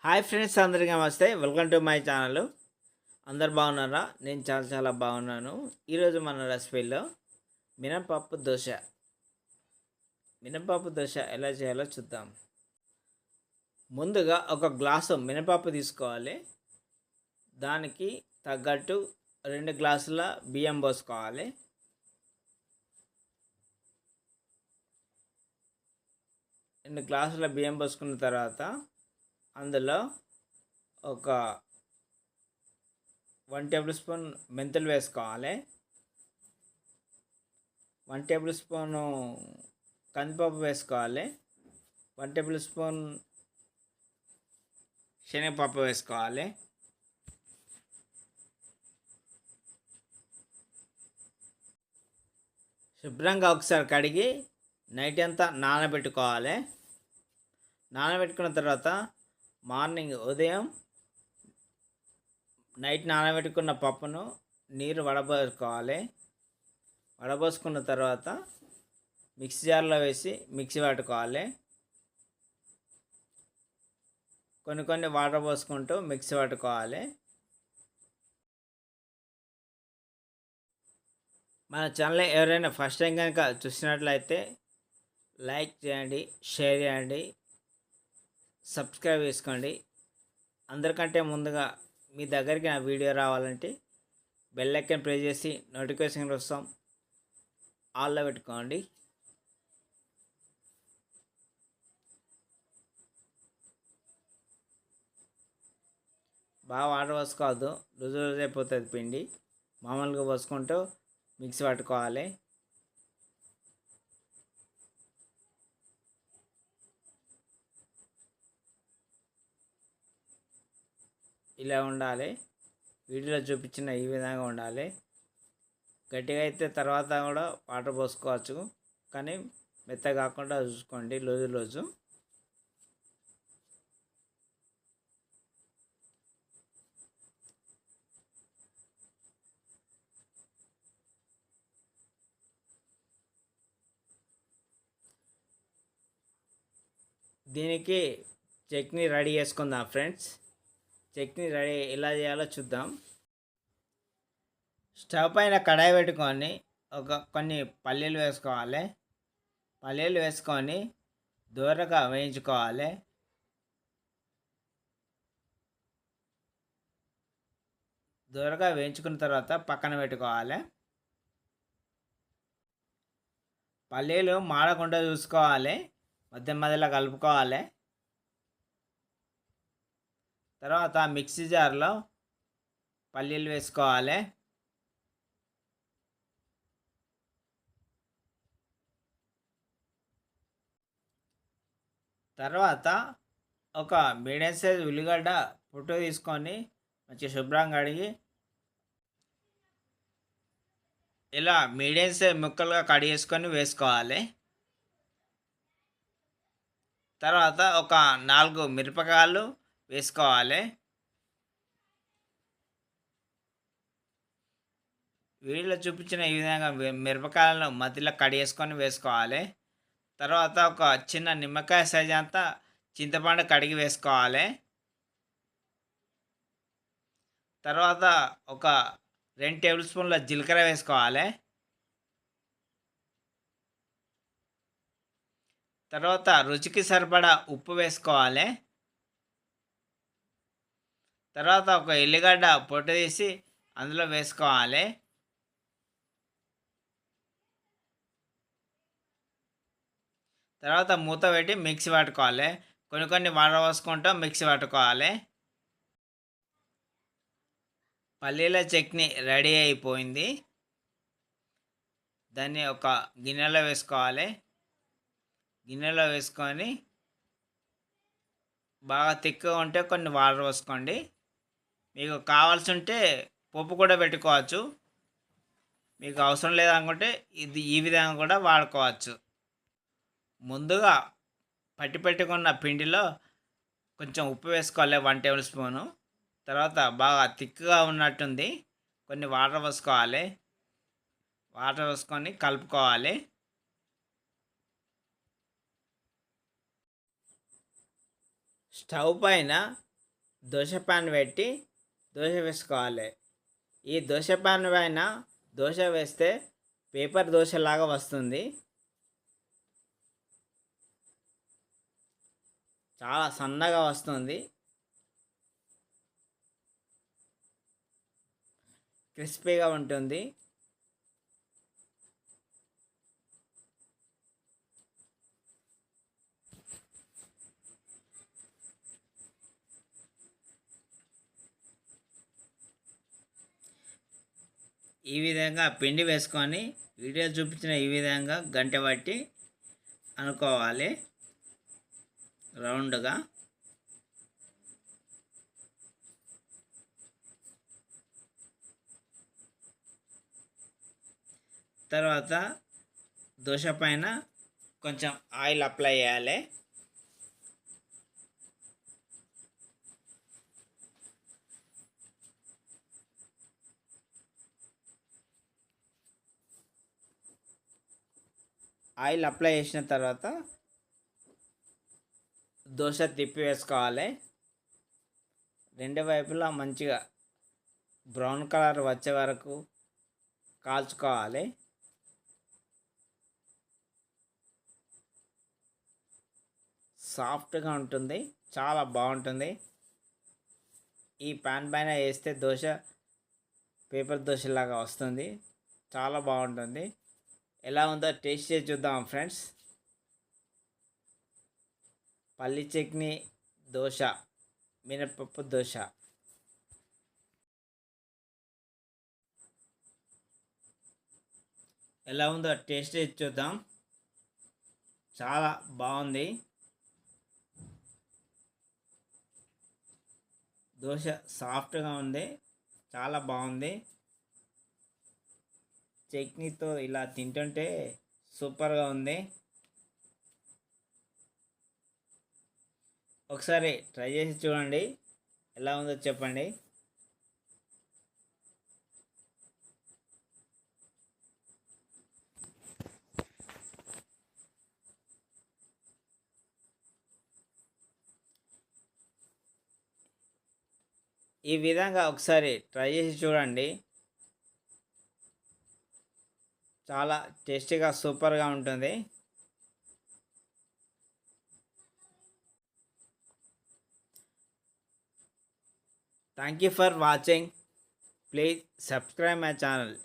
Hi friends, అందరికీ నమస్తే. Welcome to my channel. అందరు బాగున్నారా? నేను చాలా చాలా బాగున్నాను. ఈరోజు మన రెసిపీలో మినపప్పు దోశ ఎలా చేయాలో చూద్దాం. ముందుగా ఒక గ్లాసు మినపప్పు తీసుకోవాలి. దానికి తగ్గట్టు 2 గ్లాసుల బియ్యం పోసుకోవాలి. 2 గ్లాసుల బియ్యం పోసుకున్న తర్వాత అందులో ఒక 1 టేబుల్ స్పూన్ మెంతులు వేసుకోవాలి. 1 టేబుల్ స్పూను కందిపప్పు వేసుకోవాలి. 1 టేబుల్ స్పూన్ శనగపప్పు వేసుకోవాలి. శుభ్రంగా ఒకసారి కడిగి నైట్ అంతా నానబెట్టుకోవాలి. నానబెట్టుకున్న తర్వాత ఉదయం నైట్ నానబెట్టుకున్న పప్పును నీరు వడబోసుకోవాలి. వడబోసుకున్న తర్వాత మిక్సీ జార్లో వేసి మిక్సీ పట్టుకోవాలి. కొన్ని వాటర్ పోసుకుంటూ మిక్సీ పట్టుకోవాలి. మన ఛానల్ ఎవరైనా ఫస్ట్ టైం కనుక చూసినట్లయితే లైక్ చేయండి, షేర్ చేయండి, సబ్స్క్రైబ్ చేసుకోండి. అందరికంటే ముందుగా మీ దగ్గరికి నా వీడియో రావాలంటే బెల్ ఐకాన్ ప్రెస్ చేసి నోటిఫికేషన్ వస్తాం ఆల్లో పెట్టుకోండి. బాగా వాటర్ పోసుకోవద్దు, రుజువు అయిపోతుంది పిండి. మామూలుగా పోసుకుంటూ మిక్సీ పట్టుకోవాలి. ఇలా ఉండాలి. వీడియోలో చూపించిన ఈ విధంగా ఉండాలి. గట్టిగా అయితే తర్వాత కూడా వాటర్ పోసుకోవచ్చు, కానీ మెత్తగా కాకుండా చూసుకోండి, లోజు. దీనికి చట్నీ రెడీ చేసుకుందాం ఫ్రెండ్స్. చట్నీ రెడీ ఎలా చేయాలో చూద్దాం. స్టవ్ పైన కడాయి పెట్టుకొని కొన్ని పల్లీలు వేసుకోవాలి. పల్లీలు వేసుకొని దూరగా వేయించుకోవాలి. దూరగా వేయించుకున్న తర్వాత పక్కన పెట్టుకోవాలి. పల్లీలు మాడకుండా చూసుకోవాలి, మధ్యలో కలుపుకోవాలి. తర్వాత మిక్సీ జార్లో పల్లీలు వేసుకోవాలి. తర్వాత ఒక మీడియం సైజ్ ఉల్లిగడ్డ పొట్టు తీసుకొని మంచి శుభ్రంగా కడిగి ఇలా మీడియం సైజ్ ముక్కలుగా కట్ చేసుకొని వేసుకోవాలి. తర్వాత ఒక 4 మిరపకాయలు వేసుకోవాలి. వీడియోలో చూపించిన ఈ విధంగా మిరపకాయలను మధ్యలో కట్ చేసుకొని వేసుకోవాలి. తర్వాత ఒక చిన్న నిమ్మకాయ సైజ్ అంతా చింతపండు కడిగి వేసుకోవాలి. తర్వాత ఒక 2 టేబుల్ స్పూన్ల జీలకర్ర వేసుకోవాలి. తర్వాత రుచికి సరిపడా ఉప్పు వేసుకోవాలి. తర్వాత ఒక ఎల్లిగడ్డ పొట్టు తీసి అందులో వేసుకోవాలి. తర్వాత మూత పెట్టి మిక్సీ పట్టుకోవాలి. కొన్ని వాటర్ పోసుకుంటూ మిక్సీ పట్టుకోవాలి. పల్లీల చట్నీ రెడీ అయిపోయింది. దాన్ని ఒక గిన్నెలో వేసుకోవాలి. గిన్నెలో వేసుకొని బాగా తిక్కుగా ఉంటే కొన్ని వాటర్ పోసుకోండి. మీకు కావాల్సి ఉంటే పప్పు కూడా పెట్టుకోవచ్చు. మీకు అవసరం లేదనుకుంటే ఈ విధంగా కూడా వాడుకోవచ్చు. ముందుగా పెట్టుకున్న పిండిలో కొంచెం ఉప్పు వేసుకోవాలి, 1 టేబుల్ స్పూను. తర్వాత బాగా తిక్కుగా ఉన్నట్టుంది, కొన్ని వాటర్ పోసుకోవాలి. వాటర్ పోసుకొని కలుపుకోవాలి. స్టవ్ పైన దోశ ప్యాన్ పెట్టి దోశ వేసుకోవాలి. ఈ దోశ ప్యాన్ పైన దోశ వేస్తే పేపర్ దోశలాగా వస్తుంది. చాలా సన్నగా వస్తుంది. క్రిస్పీగా ఉంటుంది. ఈ విధంగా పిండి వేసుకొని వీడియో చూపించిన ఈ విధంగా గంట పట్టి అనుకోవాలి రౌండ్గా. తర్వాత దోశ పైన కొంచెం ఆయిల్ అప్లై చేయాలి. ఆయిల్ అప్లై చేసిన తర్వాత దోశ తిప్పి వేసుకోవాలి. రెండు వైపులా మంచిగా బ్రౌన్ కలర్ వచ్చే వరకు కాల్చుకోవాలి. సాఫ్ట్గా ఉంటుంది, చాలా బాగుంటుంది. ఈ ప్యాన్ పైన వేస్తే దోశ పేపర్ దోశలాగా వస్తుంది, చాలా బాగుంటుంది. ఎలా ఉందో టేస్ట్ చేసి చూద్దాం ఫ్రెండ్స్. పల్లి చట్నీ దోశ, మినపప్పు దోశ. ఎలా ఉందో టేస్ట్ చేసి చూద్దాం. చాలా బాగుంది. దోశ సాఫ్ట్గా ఉంది, చాలా బాగుంది. చట్నీతో ఇలా తింటుంటే సూపర్గా ఉంది. ఒకసారి ట్రై చేసి చూడండి, ఎలా ఉందో చెప్పండి. ఈ విధంగా ఒకసారి ట్రై చేసి చూడండి, చాలా టేస్టీగా సూపర్గా ఉంటుంది. Thank you for watching. Please subscribe my channel.